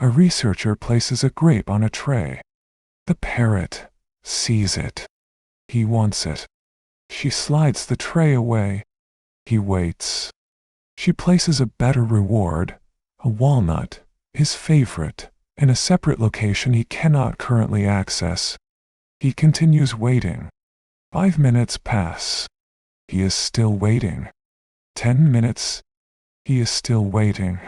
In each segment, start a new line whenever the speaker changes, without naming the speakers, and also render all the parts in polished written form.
A researcher places a grape on a tray. The parrot sees it. He wants it. She slides the tray away. He waits. She places a better reward, a walnut, his favorite, in a separate location he cannot currently access. He continues waiting. 5 minutes pass. He is still waiting. 10 minutes. He is still waiting.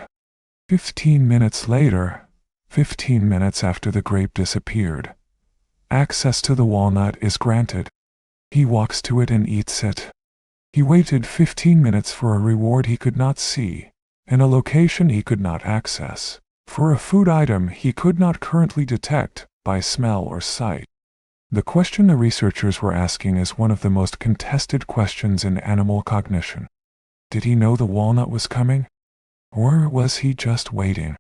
15 minutes later, 15 minutes after the grape disappeared, access to the walnut is granted. He walks to it and eats it. He waited 15 minutes for a reward he could not see, in a location he could not access, for a food item he could not currently detect by smell or sight. The question the researchers were asking is one of the most contested questions in animal cognition. Did he know the walnut was coming? Or was he just waiting?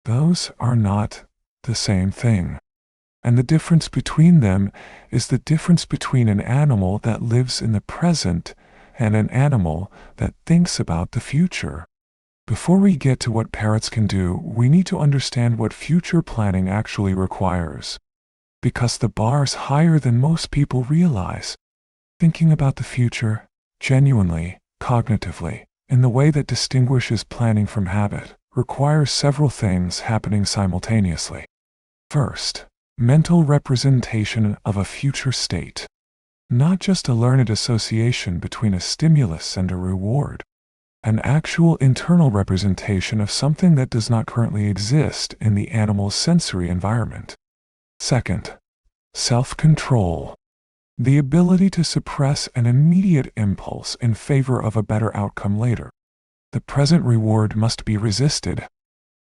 Those are not the same thing. And the difference between them is the difference between an animal that lives in the present and an animal that thinks about the future. Before we get to what parrots can do, we need to understand what future planning actually requires. Because the bar's higher than most people realize. Thinking about the future, genuinely, cognitively, in the way that distinguishes planning from habit, requires several things happening simultaneously. First, mental representation of a future state. Not just a learned association between a stimulus and a reward. An actual internal representation of something that does not currently exist in the animal's sensory environment. Second, self-control. The ability to suppress an immediate impulse in favor of a better outcome later. The present reward must be resisted.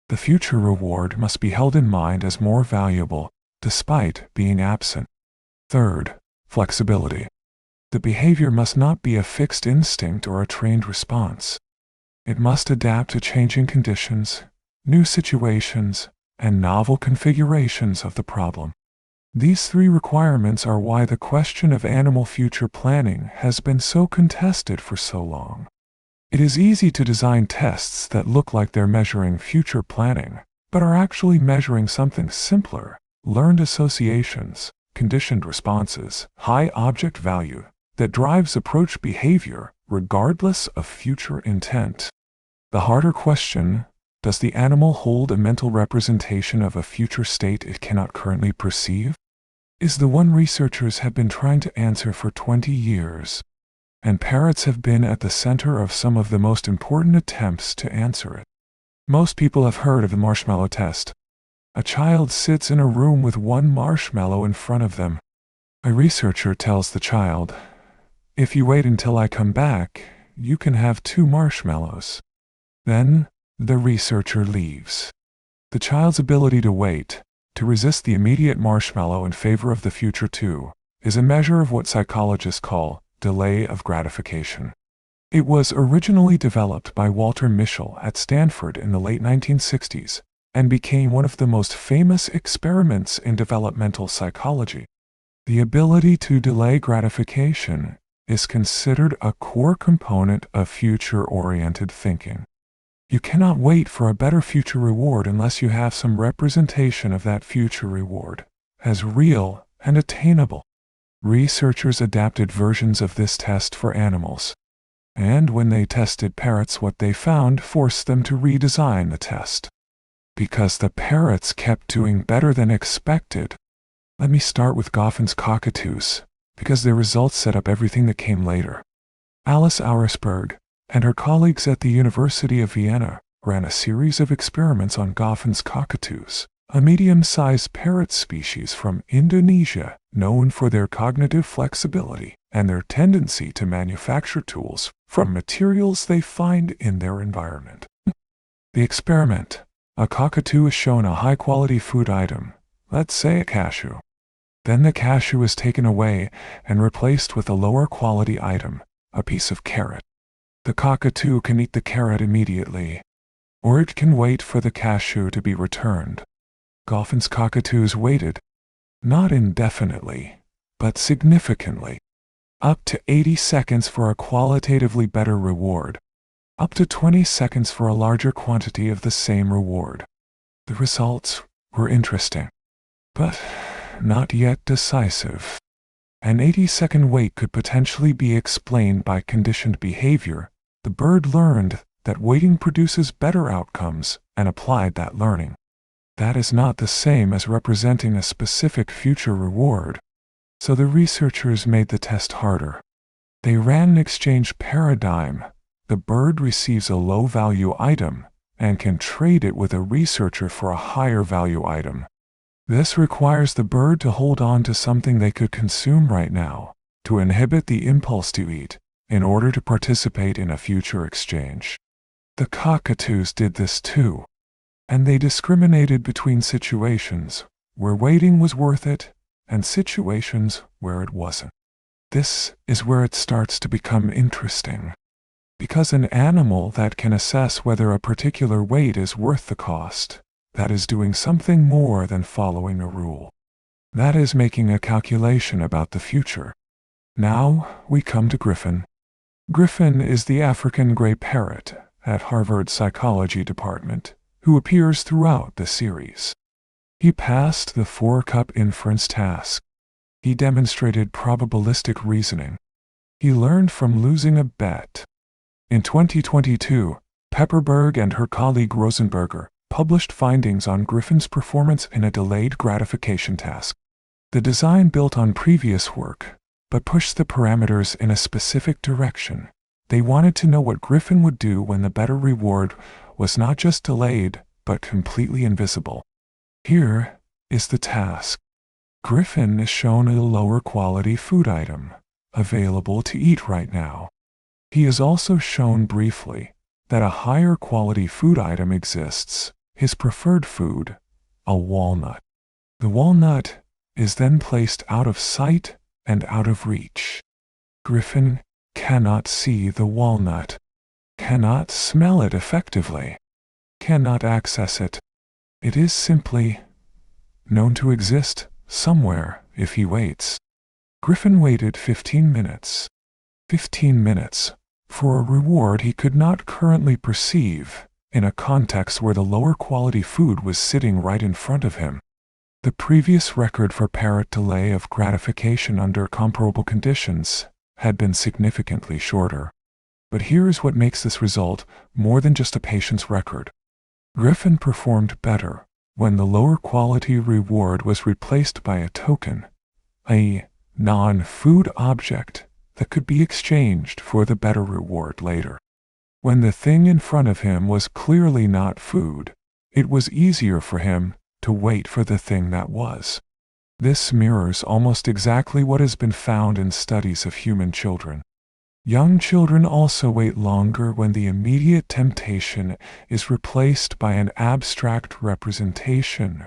The future reward must be held in mind as more valuable, despite being absent. Third, flexibility. The behavior must not be a fixed instinct or a trained response. It must adapt to changing conditions, new situations, and novel configurations of the problem. These three requirements are why the question of animal future planning has been so contested for so long. It is easy to design tests that look like they're measuring future planning, but are actually measuring something simpler: learned associations, conditioned responses, high object value, that drives approach behavior regardless of future intent. The harder question, does the animal hold a mental representation of a future state it cannot currently perceive? Is the one researchers have been trying to answer for 20 years. And parrots have been at the center of some of the most important attempts to answer it. Most people have heard of the marshmallow test. A child sits in a room with one marshmallow in front of them. A researcher tells the child, "If you wait until I come back, you can have 2 marshmallows." Then, the researcher leaves. The child's ability to wait, to resist the immediate marshmallow in favor of the future 2, is a measure of what psychologists call delay of gratification. It was originally developed by Walter Mischel at Stanford in the late 1960s and became one of the most famous experiments in developmental psychology. The ability to delay gratification is considered a core component of future-oriented thinking. You cannot wait for a better future reward unless you have some representation of that future reward as real and attainable. Researchers adapted versions of this test for animals, and when they tested parrots, what they found forced them to redesign the test. Because the parrots kept doing better than expected. Let me start with Griffin's cockatoos, because their results set up everything that came later. Alice Auersperg and her colleagues at the University of Vienna ran a series of experiments on Griffin's cockatoos, a medium-sized parrot species from Indonesia known for their cognitive flexibility and their tendency to manufacture tools from materials they find in their environment. The experiment: a cockatoo is shown a high-quality food item, let's say a cashew. Then the cashew is taken away and replaced with a lower-quality item, a piece of carrot. The cockatoo can eat the carrot immediately, or it can wait for the cashew to be returned. Griffin's cockatoos waited, not indefinitely, but significantly. Up to 80 seconds for a qualitatively better reward. Up to 20 seconds for a larger quantity of the same reward. The results were interesting, but not yet decisive. An 80-second wait could potentially be explained by conditioned behavior. The bird learned that waiting produces better outcomes and applied that learning. That is not the same as representing a specific future reward. So the researchers made the test harder. They ran an exchange paradigm. The bird receives a low-value item and can trade it with a researcher for a higher-value item. This requires the bird to hold on to something they could consume right now, to inhibit the impulse to eat, in order to participate in a future exchange. The cockatoos did this too, and they discriminated between situations where waiting was worth it and situations where it wasn't. This is where it starts to become interesting, because an animal that can assess whether a particular wait is worth the cost, that is doing something more than following a rule. That is making a calculation about the future. Now we come to Griffin. Griffin is the African gray parrot at Harvard's psychology department, who appears throughout the series. He passed the 4-cup inference task. He demonstrated probabilistic reasoning. He learned from losing a bet. In 2022, Pepperberg and her colleague Rosenberger published findings on Griffin's performance in a delayed gratification task. The design built on previous work, but pushed the parameters in a specific direction. They wanted to know what Griffin would do when the better reward was not just delayed, but completely invisible. Here is the task. Griffin is shown a lower quality food item, available to eat right now. He is also shown briefly that a higher quality food item exists, his preferred food, a walnut. The walnut is then placed out of sight and out of reach. Griffin cannot see the walnut, cannot smell it effectively, cannot access it. It is simply known to exist somewhere if he waits. Griffin waited 15 minutes. 15 minutes for a reward he could not currently perceive, in a context where the lower quality food was sitting right in front of him. The previous record for parrot delay of gratification under comparable conditions had been significantly shorter. But here is what makes this result more than just a patient's record. Griffin performed better when the lower quality reward was replaced by a token, a non-food object that could be exchanged for the better reward later. When the thing in front of him was clearly not food, it was easier for him to wait for the thing that was. This mirrors almost exactly what has been found in studies of human children. Young children also wait longer when the immediate temptation is replaced by an abstract representation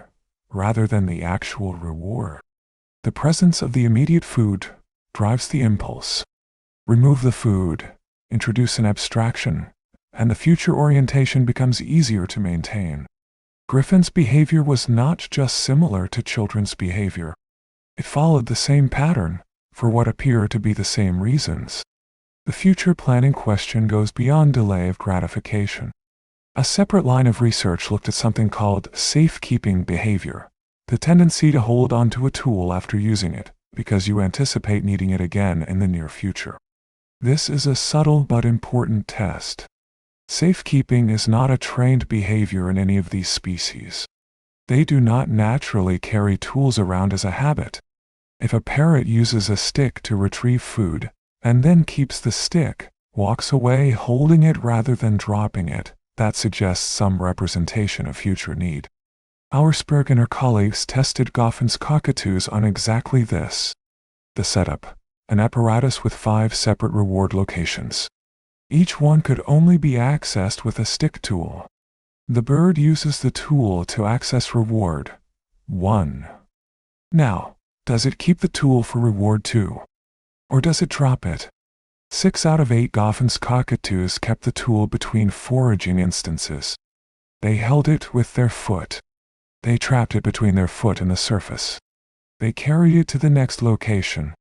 rather than the actual reward. The presence of the immediate food drives the impulse. Remove the food, introduce an abstraction, and the future orientation becomes easier to maintain. Griffin's behavior was not just similar to children's behavior. It followed the same pattern for what appear to be the same reasons. The future planning question goes beyond delay of gratification. A separate line of research looked at something called safekeeping behavior, the tendency to hold onto a tool after using it, because you anticipate needing it again in the near future. This is a subtle but important test. Safekeeping is not a trained behavior in any of these species. They do not naturally carry tools around as a habit. If a parrot uses a stick to retrieve food, and then keeps the stick, walks away holding it rather than dropping it, that suggests some representation of future need. Auersperg and her colleagues tested Griffin's cockatoos on exactly this. The setup: an apparatus with 5 separate reward locations. Each one could only be accessed with a stick tool. The bird uses the tool to access reward 1. Now, does it keep the tool for reward 2? Or does it drop it? 6 out of 8 Griffin's cockatoos kept the tool between foraging instances. They held it with their foot. They trapped it between their foot and the surface. They carried it to the next location.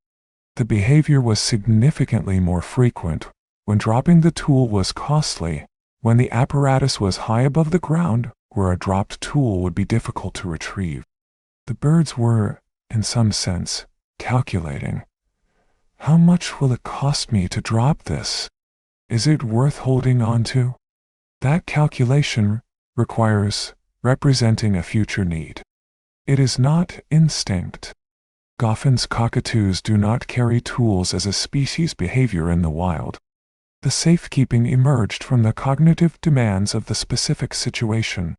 The behavior was significantly more frequent when dropping the tool was costly, when the apparatus was high above the ground, where a dropped tool would be difficult to retrieve. The birds were, in some sense, calculating. How much will it cost me to drop this? Is it worth holding on to? That calculation requires representing a future need. It is not instinct. Griffin's cockatoos do not carry tools as a species behavior in the wild. The safekeeping emerged from the cognitive demands of the specific situation.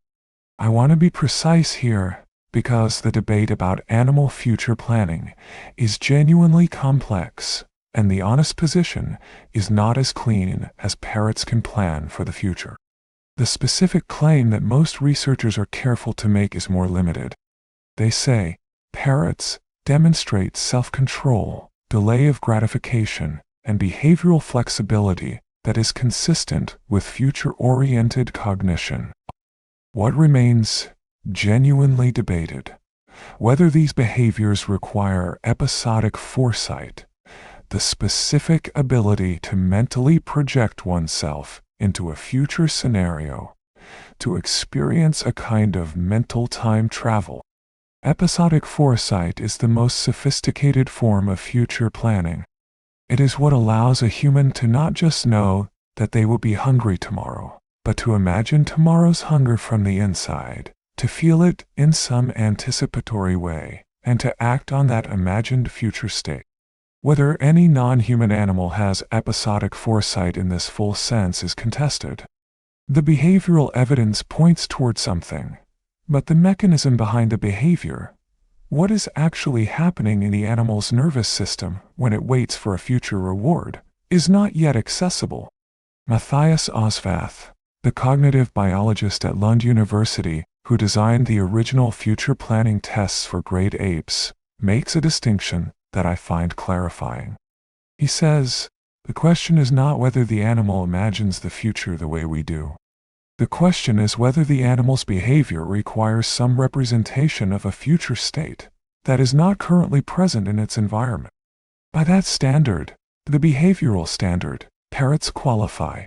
I want to be precise here, because the debate about animal future planning is genuinely complex, and the honest position is not as clean as parrots can plan for the future. The specific claim that most researchers are careful to make is more limited. They say, parrots demonstrate self-control, delay of gratification, and behavioral flexibility that is consistent with future-oriented cognition. What remains genuinely debated? Whether these behaviors require episodic foresight, the specific ability to mentally project oneself into a future scenario, to experience a kind of mental time travel. Episodic foresight is the most sophisticated form of future planning. It is what allows a human to not just know that they will be hungry tomorrow, but to imagine tomorrow's hunger from the inside, to feel it in some anticipatory way, and to act on that imagined future state. Whether any non-human animal has episodic foresight in this full sense is contested. The behavioral evidence points toward something, but the mechanism behind the behavior, what is actually happening in the animal's nervous system when it waits for a future reward, is not yet accessible. Matthias Osvath, the cognitive biologist at Lund University who designed the original future planning tests for great apes, makes a distinction that I find clarifying. He says, the question is not whether the animal imagines the future the way we do. The question is whether the animal's behavior requires some representation of a future state that is not currently present in its environment. By that standard, the behavioral standard, parrots qualify.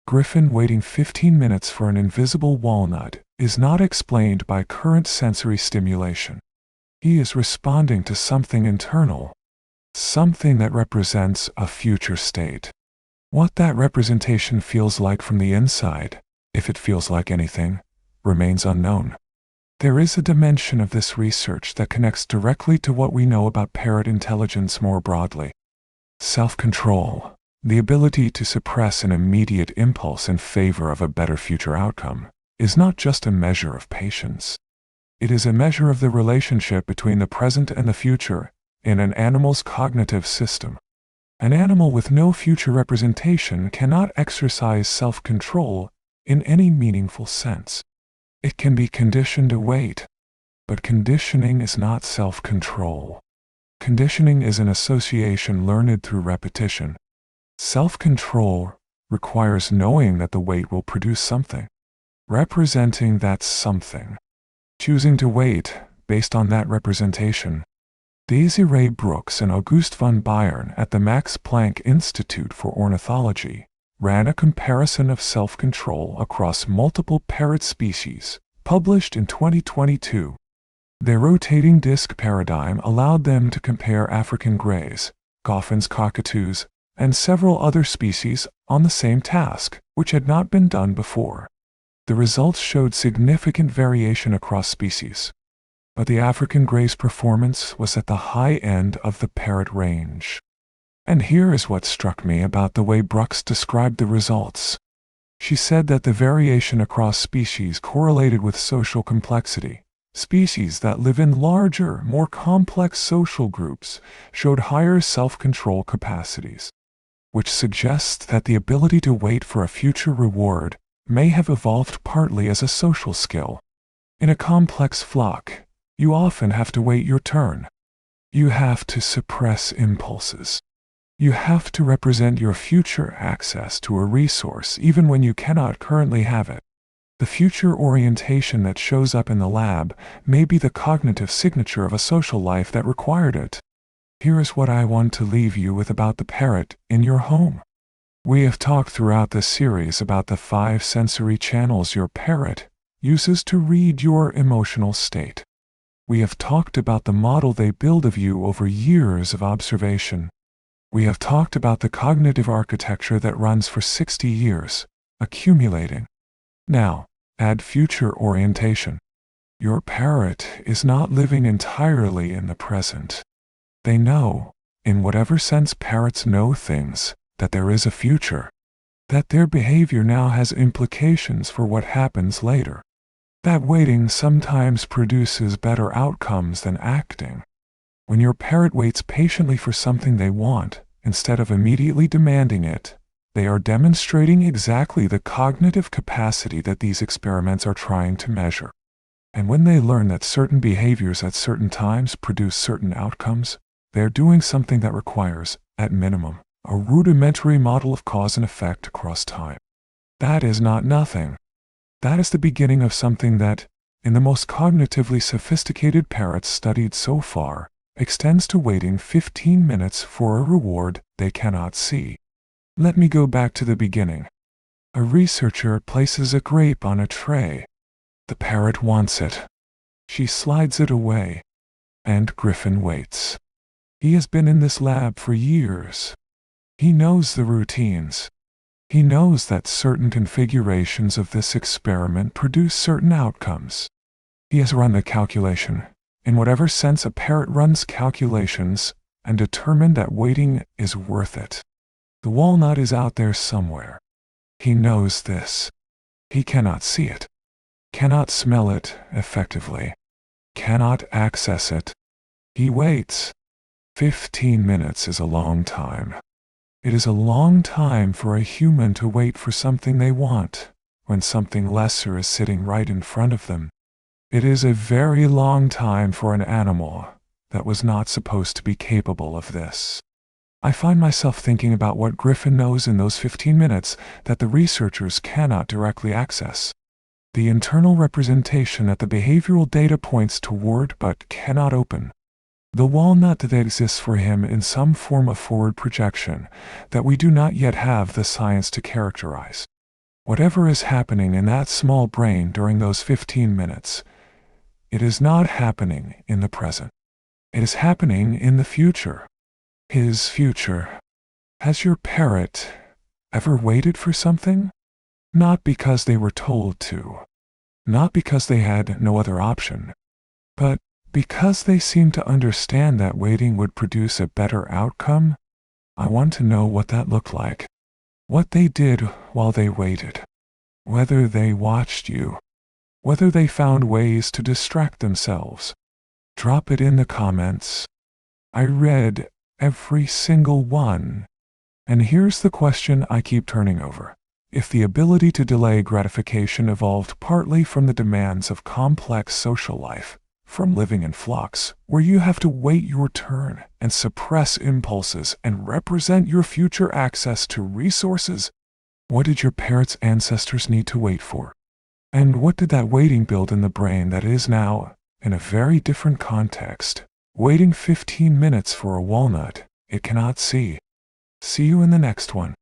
Griffin waiting 15 minutes for an invisible walnut is not explained by current sensory stimulation. He is responding to something internal, something that represents a future state. What that representation feels like from the inside, if it feels like anything, remains unknown. There is a dimension of this research that connects directly to what we know about parrot intelligence more broadly. Self-control, the ability to suppress an immediate impulse in favor of a better future outcome, is not just a measure of patience. It is a measure of the relationship between the present and the future in an animal's cognitive system. An animal with no future representation cannot exercise self-control in any meaningful sense. It can be conditioned to wait, but conditioning is not self-control. Conditioning is an association learned through repetition. Self-control requires knowing that the wait will produce something, representing that something, choosing to wait based on that representation. Daisy Ray Brooks and August von Bayern at the Max Planck Institute for Ornithology ran a comparison of self-control across multiple parrot species, published in 2022. Their rotating disc paradigm allowed them to compare African greys, Griffin's cockatoos, and several other species on the same task, which had not been done before. The results showed significant variation across species, but the African grey's performance was at the high end of the parrot range. And here is what struck me about the way Brooks described the results. She said that the variation across species correlated with social complexity. Species that live in larger, more complex social groups showed higher self-control capacities, which suggests that the ability to wait for a future reward may have evolved partly as a social skill. In a complex flock, you often have to wait your turn. You have to suppress impulses. You have to represent your future access to a resource even when you cannot currently have it. The future orientation that shows up in the lab may be the cognitive signature of a social life that required it. Here is what I want to leave you with about the parrot in your home. We have talked throughout this series about the 5 sensory channels your parrot uses to read your emotional state. We have talked about the model they build of you over years of observation. We have talked about the cognitive architecture that runs for 60 years, accumulating. Now, add future orientation. Your parrot is not living entirely in the present. They know, in whatever sense parrots know things, that there is a future, that their behavior now has implications for what happens later, that waiting sometimes produces better outcomes than acting. When your parrot waits patiently for something they want, instead of immediately demanding it, they are demonstrating exactly the cognitive capacity that these experiments are trying to measure. And when they learn that certain behaviors at certain times produce certain outcomes, they are doing something that requires, at minimum, a rudimentary model of cause and effect across time. That is not nothing. That is the beginning of something that, in the most cognitively sophisticated parrots studied so far, extends to waiting 15 minutes for a reward they cannot see. Let me go back to the beginning. A researcher places a grape on a tray. The parrot wants it. She slides it away. And Griffin waits. He has been in this lab for years. He knows the routines. He knows that certain configurations of this experiment produce certain outcomes. He has run the calculation, in whatever sense a parrot runs calculations, and determined that waiting is worth it. The walnut is out there somewhere. He knows this. He cannot see it, cannot smell it effectively, cannot access it. He waits. 15 minutes is a long time. It is a long time for a human to wait for something they want, when something lesser is sitting right in front of them. It is a very long time for an animal that was not supposed to be capable of this. I find myself thinking about what Griffin knows in those 15 minutes that the researchers cannot directly access. The internal representation that the behavioral data points toward but cannot open. The walnut that exists for him in some form of forward projection that we do not yet have the science to characterize. Whatever is happening in that small brain during those 15 minutes, it is not happening in the present. It is happening in the future. His future. Has your parrot ever waited for something? Not because they were told to. Not because they had no other option. But because they seem to understand that waiting would produce a better outcome? I want to know what that looked like. What they did while they waited. Whether they watched you. Whether they found ways to distract themselves. Drop it in the comments. I read every single one. And here's the question I keep turning over. If the ability to delay gratification evolved partly from the demands of complex social life, from living in flocks, where you have to wait your turn and suppress impulses and represent your future access to resources, what did your parrot's ancestors need to wait for? And what did that waiting build in the brain that is now, in a very different context, waiting 15 minutes for a walnut it cannot see? See you in the next one.